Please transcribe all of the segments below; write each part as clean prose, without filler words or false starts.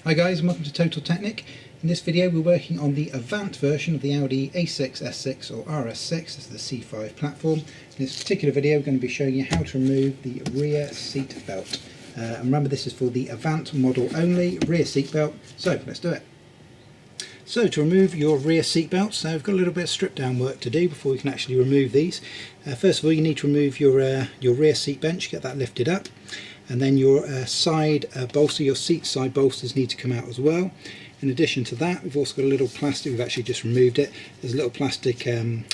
Hi guys, and welcome to Total Technik. In this video we're working on the Avant version of the Audi A6, S6 or RS6, this is the C5 platform. In this particular video we're going to be showing you how to remove the rear seat belt. And remember, this is for the Avant model only, rear seat belt, so let's do it. So to remove your rear seat belts, we've got a little bit of strip down work to do before we can actually remove these. First of all, you need to remove your rear seat bench, get that lifted up. And then your side bolster, your seat side bolsters need to come out as well. In addition to that, we've also got a little plastic, we've actually just removed it. There's a little plastic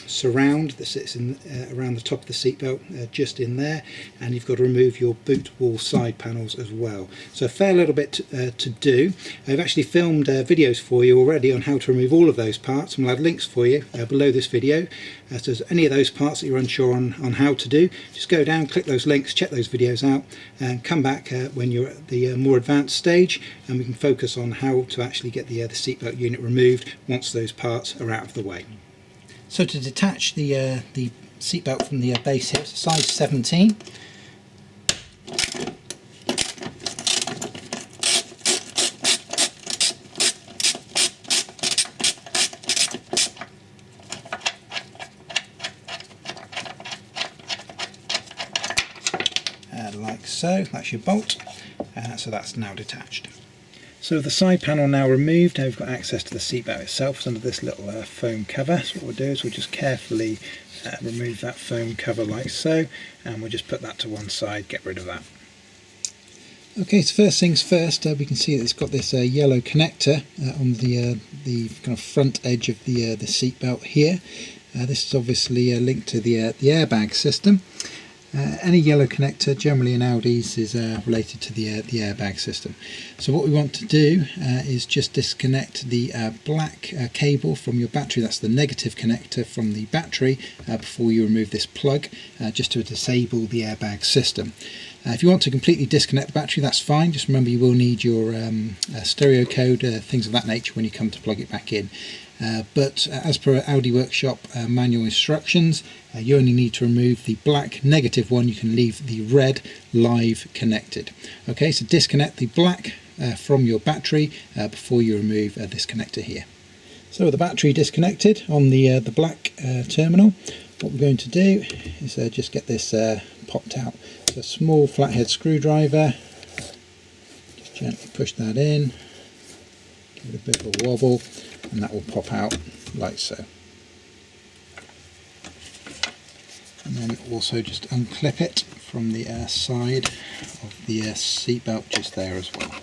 surround that sits in around the top of the seat belt, just in there. And you've got to remove your boot wall side panels as well. So a fair little bit to do. I've actually filmed videos for you already on how to remove all of those parts, and we'll have links for you below this video. So if any of those parts that you're unsure on how to do, just go down, click those links, check those videos out, and come back when you're at the more advanced stage, and we can focus on how to actually get the seatbelt unit removed once those parts are out of the way. So to detach the seatbelt from the base here, it's a size 17. Like so, that's your bolt, so that's now detached. So the side panel now removed, now we've got access to the seatbelt itself. It's under this little foam cover. So what we'll do is we'll just carefully remove that foam cover like so, and we'll just put that to one side, get rid of that. Okay, so first things first, we can see that it's got this yellow connector on the kind of front edge of the seatbelt here. This is obviously linked to the airbag system. Any yellow connector generally in Audis is related to the airbag system. So what we want to do is just disconnect the black cable from your battery. That's the negative connector from the battery before you remove this plug, just to disable the airbag system. If you want to completely disconnect the battery, that's fine. Just remember you will need your stereo code, things of that nature when you come to plug it back in. But as per Audi Workshop manual instructions, you only need to remove the black negative one. You can leave the red live connected. Okay, so disconnect the black from your battery before you remove this connector here. So with the battery disconnected on the black terminal, what we're going to do is just get this popped out. So a small flathead screwdriver, just gently push that in, give it a bit of a wobble, and that will pop out like so. And then also just unclip it from the side of the seat belt just there as well.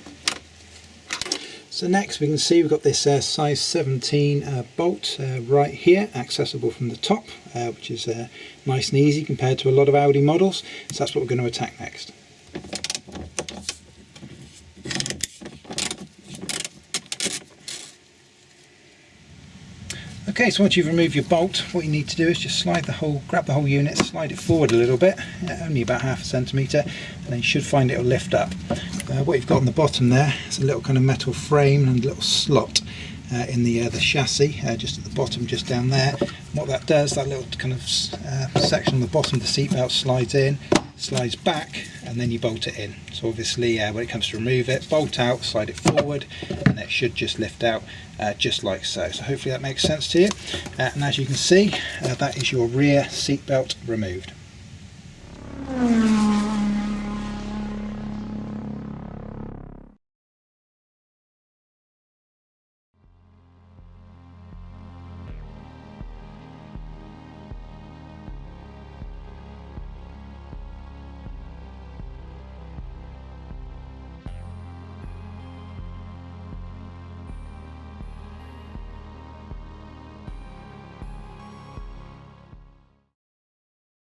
So next we can see we've got this size 17 bolt right here, accessible from the top, which is nice and easy compared to a lot of Audi models. So that's what we're going to attack next. Okay, so once you've removed your bolt, what you need to do is just grab the whole unit, slide it forward a little bit, only about ½ centimetre, and then you should find it will lift up. What you've got on the bottom there is a little kind of metal frame and a little slot in the chassis, just at the bottom, just down there. And what that does, that little kind of section on the bottom of the seat belt slides in, slides back, and then you bolt it in. So obviously when it comes to remove it, bolt out, slide it forward, and it should just lift out just like so. So hopefully that makes sense to you. And as you can see, that is your rear seat belt removed.